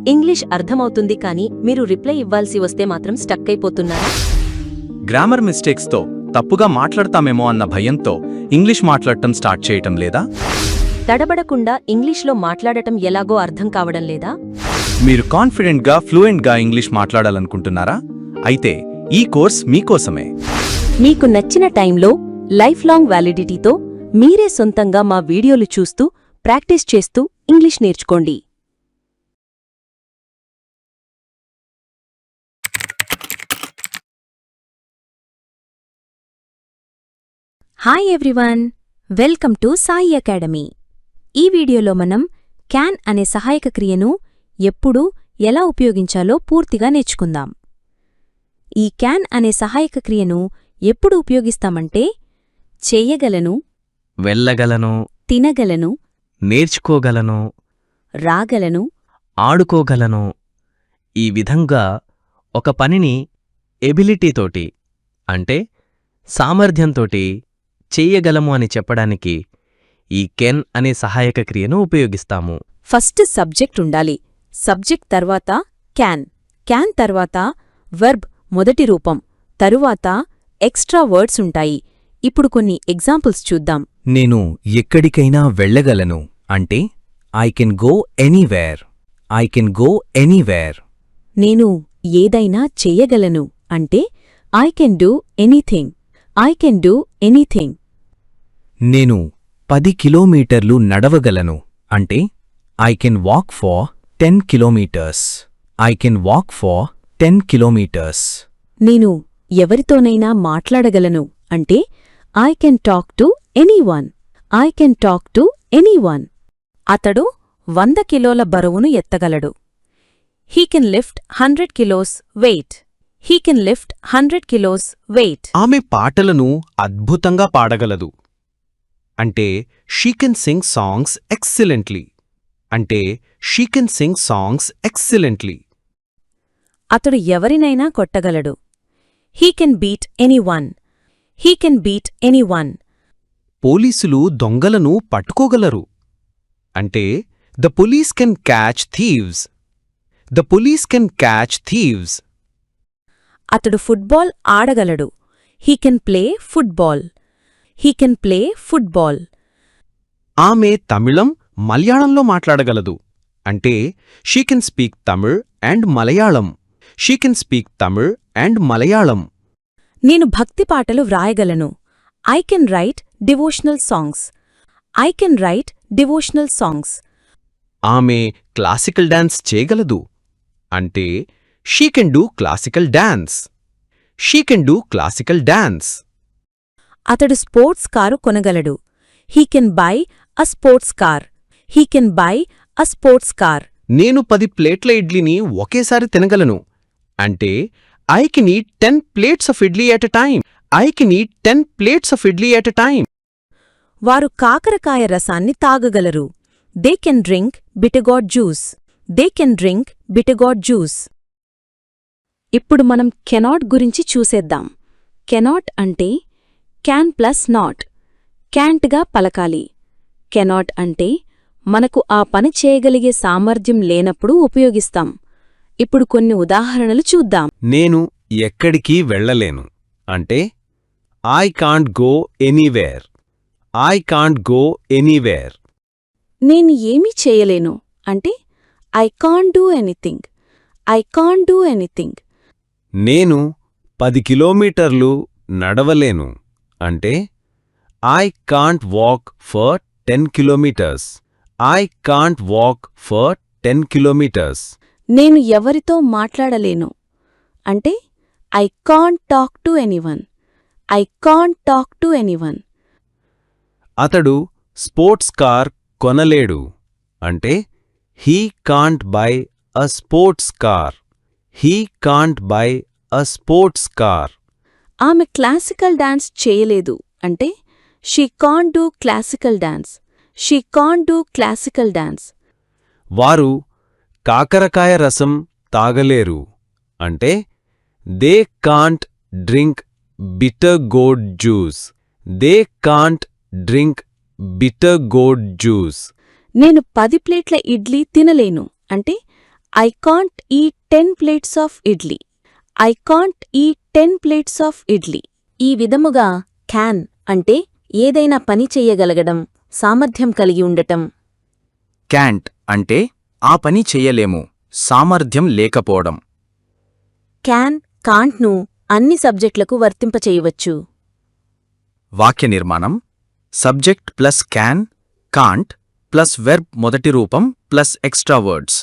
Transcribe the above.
English అర్థమవుతుంది కానీ మీరు రిప్లై ఇవ్వాల్సి వస్తే మాత్రం స్టక్ అయిపోతున్నారా? గ్రామర్ మిస్టేక్స్తో తప్పుగా మాట్లాడతామేమో అన్న భయంతో ఇంగ్లీష్ మాట్లాడటం స్టార్ట్ చేయటం లేదా? తడబడకుండా ఇంగ్లీష్లో మాట్లాడటం ఎలాగో అర్థం కావడం లేదా? మీరు కాన్ఫిడెంట్గా ఫ్లూయెంట్గా ఇంగ్లీష్ మాట్లాడాలనుకుంటున్నారా? అయితే ఈ కోర్స్ మీకోసమే. మీకు నచ్చిన టైంలో లైఫ్ లాంగ్ వ్యాలిడిటీతో మీరే సొంతంగా మా వీడియోలు చూస్తూ ప్రాక్టీస్ చేస్తూ ఇంగ్లీష్ నేర్చుకోండి. Hi everyone, welcome to Sai academy. ఈ వీడియోలో మనం క్యాన్ అనే సహాయక క్రియను ఎప్పుడు ఎలా ఉపయోగించాలో పూర్తిగా నేర్చుకుందాం. ఈ క్యాన్ అనే సహాయక క్రియను ఎప్పుడు ఉపయోగిస్తామంటే చేయగలను, వెళ్ళగలను, తినగలను, నేర్చుకోగలను, రాగలను, ఆడుకోగలను. ఈ విధంగా ఒక పనిని ఎబిలిటీతోటి అంటే సామర్థ్యంతోటి చెయ్యగలము అని చెప్పడానికి ఈ కెన్ అనే సహాయక క్రియను ఉపయోగిస్తాము. ఫస్ట్ సబ్జెక్ట్ ఉండాలి. సబ్జెక్ట్ తర్వాత క్యాన్, క్యాన్ తర్వాత వర్బ్ మొదటి రూపం, తరువాత ఎక్స్ట్రా వర్డ్స్ ఉంటాయి. ఇప్పుడు కొన్ని ఎగ్జాంపుల్స్ చూద్దాం. నేను ఎక్కడికైనా వెళ్ళగలను అంటే I can go anywhere. I can go anywhere. నేను ఏదైనా చెయ్యగలను అంటే I can do anything. I can do anything. నేను 10 కిలోమీటర్లు నడవగలను అంటే I can walk far 10 kilometres. I can walk far 10 kilometres. నేను ఎవరితోనైనా మాట్లాడగలను అంటే I can talk to anyone. I can talk to anyone. అతడు 100 కిలోల బరువును ఎత్తగలడు. He can lift 100 kilos weight. He can lift 100 kilos weight. ఆమె పాటలను అద్భుతంగా పాడగలదు అంటే she can sing songs excellently. అంటే she can sing songs excellently. అతడు ఎవరినైనా కొట్టగలడు. He can beat anyone. He can beat anyone. పోలీసులు దొంగలను పట్టుకోగలరు అంటే the police can catch thieves. The police can catch thieves. అతడు ఫుట్బాల్ ఆడగలడు. He can play football. He can play football. ఆమె తమిళం, మలయాళంలో మాట్లాడగలదు అంటే she can speak Tamil and Malayalam. She can speak Tamil and Malayalam. నేను భక్తి పాటలు వ్రాయగలను. I can write devotional songs. I can write devotional songs. ఆమె క్లాసికల్ డాన్స్ చేయగలదు అంటే she can do classical dance. She can do classical dance. అతడు స్పోర్ట్స్ కారు కొనగలడు. He can buy a sports car. He can buy a sports car. నేను 10 ప్లేట్ల ఇడ్లీని ఒకేసారి తినగలను అంటే I can eat 10 plates of idli at a time. I can eat 10 plates of idli at a time. వారు కాకరకాయ రసాన్ని తాగగలరు. They can drink bitter gourd juice. They can drink bitter gourd juice. ఇప్పుడు మనం కెనాట్ గురించి చూసేద్దాం. కెనాట్ అంటే క్యాన్ ప్లస్ నాట్. క్యాంట్గా పలకాలి. కెనాట్ అంటే మనకు ఆ పని చేయగలిగే సామర్థ్యం లేనప్పుడు ఉపయోగిస్తాం. ఇప్పుడు కొన్ని ఉదాహరణలు చూద్దాం. నేను ఎక్కడికి వెళ్ళలేను అంటే I can't go anywhere. I can't go anywhere. నేను ఏమీ చేయలేను అంటే I can't do anything. I can't do anything. నేను 10 కిలోమీటర్లు నడవలేను అంటే I can't walk for 10 kilometres. I can't walk for 10 kilometres. నేను ఎవరితో మాట్లాడలేను అంటే I can't talk to anyone. I can't talk to anyone. అతడు స్పోర్ట్స్ కార్ కొనలేడు అంటే he can't by a sports car. He can't by a sports car. ఆమె classical dance చేయలేదు అంటే she can't do classical dance. She can't do classical dance. వారు కాకరకాయ రసం తాగలేరు అంటే they can't drink bitter gourd juice. They can't drink bitter gourd juice. నేను 10 ప్లేట్ల ఇడ్లీ తినలేను అంటే I can't eat 10 plates of idli. I can't eat 10 plates of idli. ఈ విధముగా క్యాన్ అంటే ఏదైనా పని చెయ్యగలగడం, సామర్థ్యం కలిగి ఉండటం. క్యాంట్ అంటే ఆ పని చెయ్యలేము, సామర్థ్యం లేకపోవడం. క్యాన్, కాంట్ను అన్ని సబ్జెక్టులకు వర్తింపచేయవచ్చు. వాక్య నిర్మాణం: subject plus can, can't plus verb మొదటి రూపం ప్లస్ ఎక్స్ట్రా వర్డ్స్.